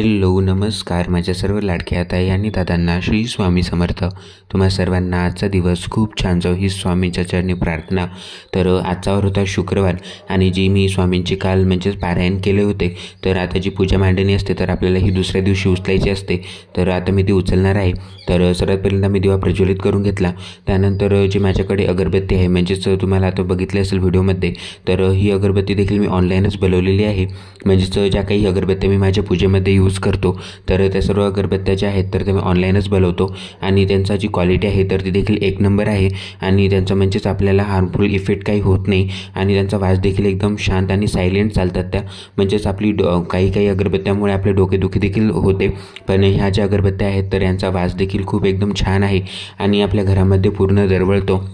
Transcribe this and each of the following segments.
Hello नमस्कार माझ्या सर्व लाडक्या ताई आणि दादांना श्री स्वामी समर्थ। तुम्हा सर्वांना आजचा दिवस खूप छान जाऊ ही स्वामींच्या चरणी प्रार्थना। तर आजचा वार होता शुक्रवार आणि जी मी स्वामींची काल म्हणजेच पारायण केले होते, तर आता जी पूजा मांडणी असते तर आपल्याला ही दुसऱ्या दिवशी उचलायची असते। तर आता मी ती उचलणार आहे। तर सर्वात पहिल्यांदा मी दिवा प्रज्वलित करून घेतला। त्यानंतर जी माझ्याकडे अगरबत्ती आहे म्हणजेच तुम्हाला आता बघितले असेल व्हिडिओमध्ये, तर ही अगरबत्ती देखील मी ऑनलाईनच बनवलेली आहे। म्हणजेच ज्या काही अगरबत्त्या मी माझ्या पूजेमध्ये यूज करतो तर त्या सर्व अगरबत्त्या ज्या आहेत तर ते मी ऑनलाईनच बनवतो आणि त्यांचा जी क्वालिटी आहे तर ती देखील एक नंबर आहे आणि त्यांचा म्हणजेच आपल्याला हार्मफुल इफेक्ट काही होत नाही आणि त्यांचा वास देखील एकदम शांत आणि सायलेंट चालतात। त्या म्हणजेच आपली काही अगरबत्त्यामुळे आपले डोकेदुखी देखील होते, पण ह्या ज्या अगरबत्त्या आहेत तर यांचा वास देखील खूप एकदम छान आहे आणि आपल्या घरामध्ये पूर्ण दरवळतो।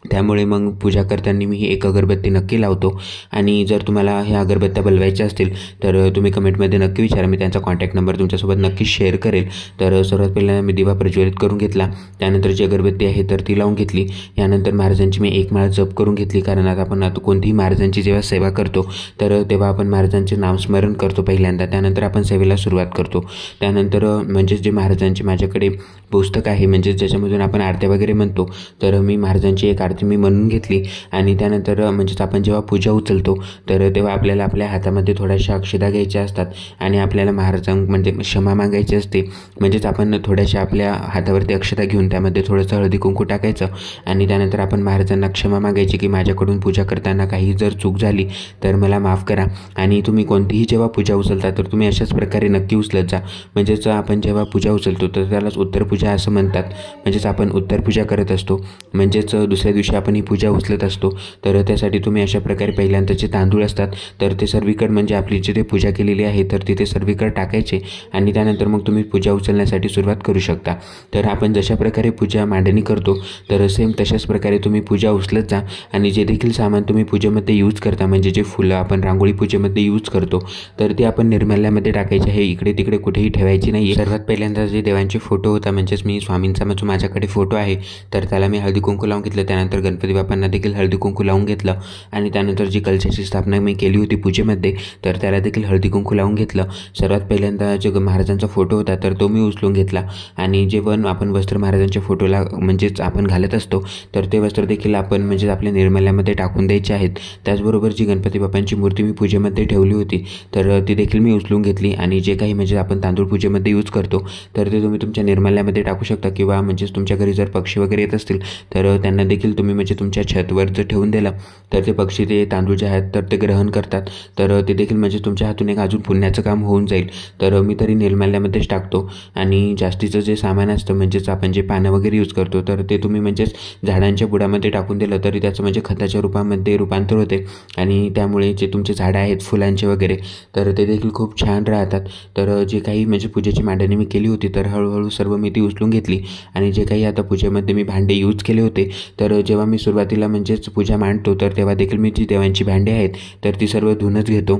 त्यामुळे मग पूजा करताना मी ही एक अगरबत्ती नक्की लावतो आणि जर तुम्हाला ह्या अगरबत्त्या बनवायच्या असतील तर तुम्ही कमेंटमध्ये नक्की विचारा, मी त्यांचा कॉन्टॅक्ट नंबर तुमच्यासोबत नक्की शेअर करेल। तर सर्वात पहिल्यांदा मी दिवा प्रज्वलित करून घेतला, त्यानंतर जी अगरबत्ती आहे तर ती लावून घेतली। यानंतर महाराजांची मी एक माळ जप करून घेतली, कारण आपण कोणतीही महाराजांची जेव्हा सेवा करतो तर तेव्हा आपण महाराजांचे नामस्मरण करतो पहिल्यांदा, त्यानंतर आपण सेवेला सुरुवात करतो। त्यानंतर म्हणजेच जे महाराजांचे माझ्याकडे पुस्तक आहे म्हणजेच ज्याच्यामधून आपण आरत्या वगैरे म्हणतो, तर मी महाराजांची एक आरती मी म्हणून घेतली आणि त्यानंतर म्हणजेच आपण जेव्हा पूजा उचलतो तर तेव्हा आपल्याला आपल्या हातामध्ये थोड्याशा अक्षता घ्यायच्या असतात आणि आपल्याला म्हणजे क्षमा मागायची असते। म्हणजेच आपण थोड्याशा आपल्या हातावरती अक्षता घेऊन त्यामध्ये थोडंसं हळदी कुंकू टाकायचं आणि त्यानंतर आपण महाराजांना क्षमा मागायची की माझ्याकडून पूजा करताना काही जर चूक झाली तर मला माफ करा। आणि तुम्ही कोणतीही जेव्हा पूजा उचलता तर तुम्ही अशाच प्रकारे नक्की उचलत जा। म्हणजेच आपण जेव्हा पूजा उचलतो तर त्यालाच उत्तर पूजा असं म्हणतात, म्हणजेच आपण उत्तर पूजा करत असतो, म्हणजेच दुसऱ्या दिवशी आपण ही पूजा उचलत असतो। तर त्यासाठी तुम्ही अशा प्रकारे पहिल्यांदा जे तांदूळ असतात तर ते सर्वीकडे म्हणजे आपली जिथे पूजा केलेली आहे तर तिथे सर्वीकडे टाकायचे आणि त्यानंतर मग तुम्ही पूजा उचलण्यासाठी सुरुवात करू शकता। तर आपण जशा प्रकारे पूजा मांडणी करतो तर सेम तशाच प्रकारे तुम्ही पूजा उचलत जा आणि जे देखील सामान तुम्ही पूजेमध्ये यूज करता म्हणजे जे फुलं आपण रांगोळी पूजेमध्ये यूज करतो तर ते आपण निर्माल्यामध्ये टाकायचे आहे, इकडे तिकडे कुठेही ठेवायची नाही। सर्वात पहिल्यांदा जे देवांचे फोटो होता म्हणजेच मी स्वामींचा माझ्याकडे फोटो आहे तर त्याला मी हळदी कुंकू लावून घेतलं, त्यानंतर गणपती बाप्पांना देखील हळदी कुंकू लावून घेतलं आणि त्यानंतर जी कलशाची स्थापना मी केली होती पूजेमध्ये तर त्याला देखील हळदी कुंकू लावून घेतलं। सर्वात पहिल्यांदा जे महाराजांचा फोटो होता तर तो मी उचलून घेतला आणि जे आपण वस्त्र महाराजांच्या फोटोला म्हणजेच आपण घालत असतो तर ते वस्त्र देखील आपण म्हणजेच आपल्या निर्माल्यामध्ये टाकून द्यायचे आहेत। त्याचबरोबर जी गणपती बाप्पांची मूर्ती मी पूजेमध्ये ठेवली होती तर ती देखील मी उचलून घेतली आणि जे काही म्हणजे आपण तांदूळ पूजेमध्ये यूज करतो तर ते तुम्ही तुमच्या निर्माल्यामध्ये टाकू शकता किंवा म्हणजेच तुमच्या घरी जर पक्षी वगैरे येत असतील तर त्यांना देखील तुम्ही म्हणजे तुमच्या छतवर जर ठेवून दिलं तर ते पक्षी ते तांदूळ जे आहेत तर ते ग्रहण करतात, तर ते देखील म्हणजे तुमच्या हातून एक अजून पुण्याचं काम होऊन जाईल। तर मी तरी निर्माल्यामध्येच टाकतो आणि जास्तीचं जे सामान असतं म्हणजेच आपण जे पानं वगैरे यूज करतो तर ते तुम्ही म्हणजेच झाडांच्या बुडामध्ये टाकून दिलं तरी त्याचं म्हणजे खताच्या रूपामध्ये रूपांतर होते आणि त्यामुळे जे तुमचे झाडं आहेत फुलांचे वगैरे तर ते देखील खूप छान राहतात। तर जे काही म्हणजे पूजेची मांडणी मी केली होती तर हळूहळू सर्व मी ती उचलून घेतली आणि जे काही आता पूजेमध्ये मी भांडे यूज केले होते तर जेव्हा मी सुरुवातीला म्हणजेच पूजा मांडतो तर तेव्हा देखील मी जी देवांची भांडी आहेत तर ती सर्व धुवूनच घेतो।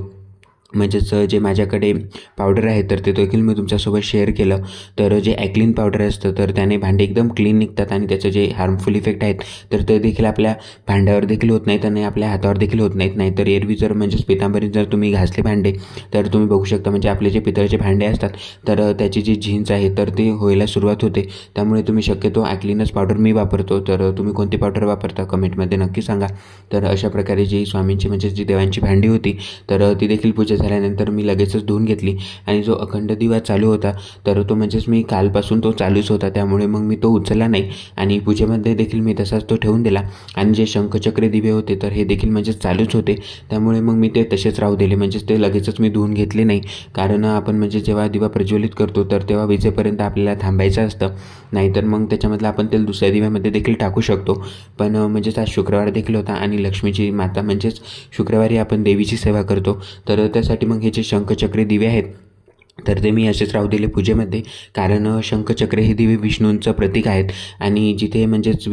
म्हणजेच जे माझ्याकडे पावडर आहे तर ते देखील मी तुमच्यासोबत शेअर केलं। तर जे ॲक्लिन पावडर असतं तर त्याने भांडे एकदम क्लीन निघतात आणि त्याचं जे हार्मफुल इफेक्ट आहेत तर ते देखील आपल्या भांड्यावर देखील होत नाहीत आणि आपल्या हातावर देखील होत नाहीत। नाहीतर एरवी जर म्हणजेच पितांबरीत जर तुम्ही घासले भांडे तर तुम्ही बघू शकता म्हणजे आपले जे पितळेचे भांडे असतात तर त्याची जी झींज आहे तर ते व्हायला सुरुवात होते। त्यामुळे तुम्ही शक्यतो ॲक्लिनच पावडर मी वापरतो, तर तुम्ही कोणती पावडर वापरता कमेंटमध्ये नक्की सांगा। तर अशा प्रकारे जी स्वामींची म्हणजे जी देवांची भांडी होती तर ती देखील पूजा झाल्यानंतर मी लगेचच धुवून घेतली आणि जो अखंड दिवा चालू होता तर तो म्हणजेच मी कालपासून तो चालूच होता, त्यामुळे मग मी तो उचलला नाही आणि पूजेमध्ये देखील मी तसाच तो ठेवून दिला। आणि जे शंखचक्र दिवे होते तर हे देखील म्हणजेच चालूच होते, त्यामुळे मग मी ते तसेच राहू दिले, म्हणजेच ते लगेचच मी धुवून घेतले नाही। कारण आपण म्हणजे जेव्हा दिवा प्रज्वलित करतो तर तेव्हा विजेपर्यंत आपल्याला थांबायचं असतं, नाहीतर मग त्याच्यामधलं आपण तेल दुसऱ्या दिव्यामध्ये देखील टाकू शकतो। पण म्हणजेच आज शुक्रवार देखील होता आणि लक्ष्मीची माता म्हणजेच शुक्रवारी आपण देवीची सेवा करतो तर त्यासाठी मग हे जे शंखचक्र दिवे आहेत तर ते मी असेच राहू दिले पूजेमध्ये, कारण शंखचक्र हे दिवे विष्णूंचं प्रतीक आहेत आणि जिथे म्हणजेच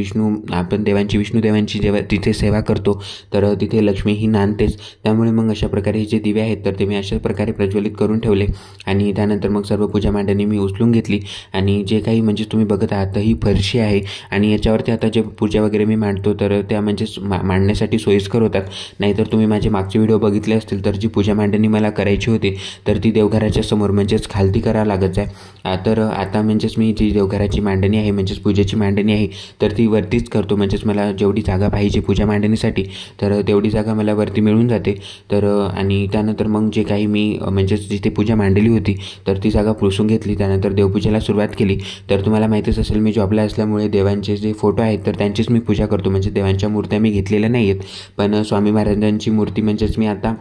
आपण विष्णू देवांची जेव्हा तिथे सेवा करतो तर तिथे लक्ष्मी ही नांदतेच। त्यामुळे मग अशा प्रकारे जे दिवे आहेत तर ते मी अशाच प्रकारे प्रज्वलित करून ठेवले आणि त्यानंतर मग सर्व पूजा मांडणी मी उचलून घेतली आणि जे काही म्हणजे तुम्ही बघत आहात ही फरशी आहे आणि याच्यावरती आता जे पूजा वगैरे मी मांडतो तर त्या म्हणजेच मांडण्यासाठी सोयीस्कर होतात। नाहीतर तुम्ही माझे मागचे व्हिडिओ बघितले असतील तर जी पूजा मांडणी मला करायची होती तर ती देवघराच्या समोर म्हणजेच खालती करावं लागत आहे। तर आता म्हणजेच मी जी देवघराची मांडणी आहे म्हणजेच पूजेची मांडणी आहे तर ती वरतीच करतो, म्हणजेच मला जेवढी जागा पाहिजे पूजा मांडणीसाठी तर तेवढी जागा मला वरती मिळून जाते। तर आणि त्यानंतर मग जे काही मी म्हणजेच जिथे पूजा मांडली होती तर ती जागा पुसून घेतली, त्यानंतर देवपूजेला सुरुवात केली। तर तुम्हाला माहितीच असेल मी जॉबला असल्यामुळे देवांचे जे फोटो आहेत तर त्यांचीच मी पूजा करतो, म्हणजे देवांच्या मूर्त्या मी घेतलेल्या नाही आहेत, पण स्वामी महाराजांची मूर्ती म्हणजेच मी आता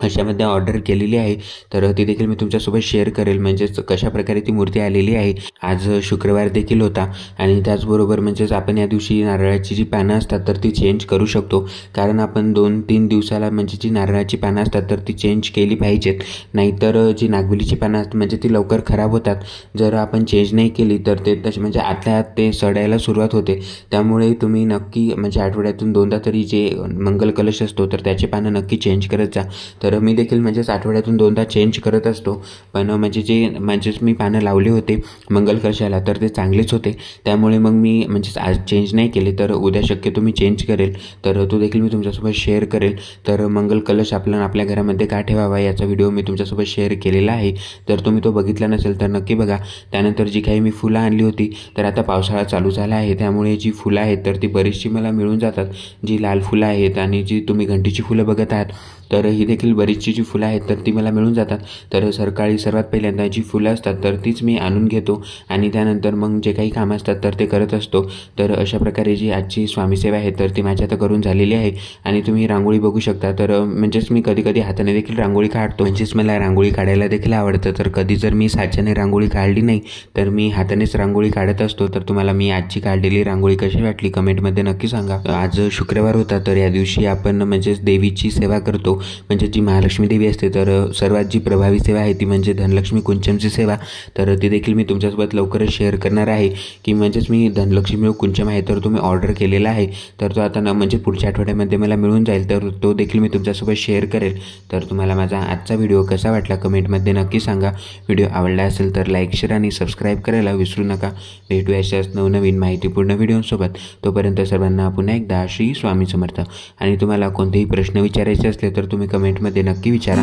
अशामध्ये ऑर्डर केलेली आहे। तर ती देखील मी तुमच्यासोबत शेअर करेल, म्हणजेच कशाप्रकारे ती मूर्ती आलेली आहे। आज शुक्रवार देखील होता आणि त्याचबरोबर म्हणजेच आपण या दिवशी नारळाची जी पानं असतात तर ती चेंज करू शकतो, कारण आपण 2-3 दिवसाला म्हणजे जी नारळाची पानं असतात तर ती चेंज केली पाहिजेत, नाहीतर जी नागवेलीची पानं असतात म्हणजे ती लवकर खराब होतात। जर आपण चेंज नाही केली तर ते तसे म्हणजे आतल्या आत ते सडायला सुरुवात होते। त्यामुळे तुम्ही नक्की म्हणजे आठवड्यातून 2दा तरी जे मंगल कलश असतो तर त्याची पानं नक्की चेंज करत जा। तर मी देखील म्हणजेच आठवड्यातून 2दा चेंज करत असतो, पण म्हणजेच मी पानं लावले होते मंगल कलशाला तर ते चांगलेच होते, त्यामुळे मग मी म्हणजेच आज चेंज नाही केले तर उद्या शक्यतो मी चेंज करेल। तर तो देखील मी तुमच्यासोबत शेअर करेल। तर मंगल कलश आपल्या घरामध्ये का ठेवावा याचा व्हिडिओ मी तुमच्यासोबत शेअर केलेला आहे, तर तुम्ही तो बघितला नसेल तर नक्की बघा। त्यानंतर जी काही मी फुलं आणली होती तर आता पावसाळा चालू झाला आहे त्यामुळे जी फुलं आहेत तर ती बरीचशी मला मिळून जातात, जी लाल फुलं आहेत आणि जी तुम्ही घंटीची फुलं बघत आहात तर ही देखील बरीचशी जी फुलं आहेत तर ती मला मिळून जातात। तर सकाळी सर्वात पहिल्यांदा जी फुलं असतात तर तीच मी आणून घेतो आणि त्यानंतर मग जे काही कामं असतात तर ते करत असतो। तर अशा प्रकारे जी आजची स्वामी सेवा आहे तर ती माझ्या आता करून झालेली आहे आणि तुम्ही रांगोळी बघू शकता। तर म्हणजेच मी कधी हाताने देखील रांगोळी काढतो, म्हणजेच मला रांगोळी काढायला देखील आवडतं। तर कधी जर मी साच्याने रांगोळी काढली नाही तर मी हातानेच रांगोळी काढत असतो। तर तुम्हाला मी आजची काढलेली रांगोळी कशी वाटली कमेंटमध्ये नक्की सांगा। आज शुक्रवार होता तर या दिवशी आपण म्हणजेच देवीची सेवा करतो, म्हणजे जी महालक्ष्मी देवी असते तर सर्वात जी प्रभावी सेवा आहे ती म्हणजे धनलक्ष्मी कुंचमची सेवा। तर ती देखील मी तुमच्यासोबत लवकरच शेअर करणार आहे, की म्हणजेच मी धनलक्ष्मी कुंचम आहे तर तो मी ऑर्डर केलेला आहे, तर तो आता म्हणजे पुढच्या आठवड्यामध्ये मला मिळून जाईल, तर तो देखील मी तुमच्यासोबत शेअर करेल। तर तुम्हाला माझा आजचा व्हिडिओ कसा वाटला कमेंटमध्ये नक्की सांगा। व्हिडिओ आवडला असेल तर लाईक शेअर आणि सबस्क्राईब करायला विसरू नका। भेटूया अशाच नवनवीन माहितीपूर्ण व्हिडिओसोबत, तोपर्यंत सर्वांना पुन्हा एकदा श्री स्वामी समर्थ। आणि तुम्हाला कोणतेही प्रश्न विचारायचे असले तर तुम्ही कमेंटमध्ये नक्की विचारा।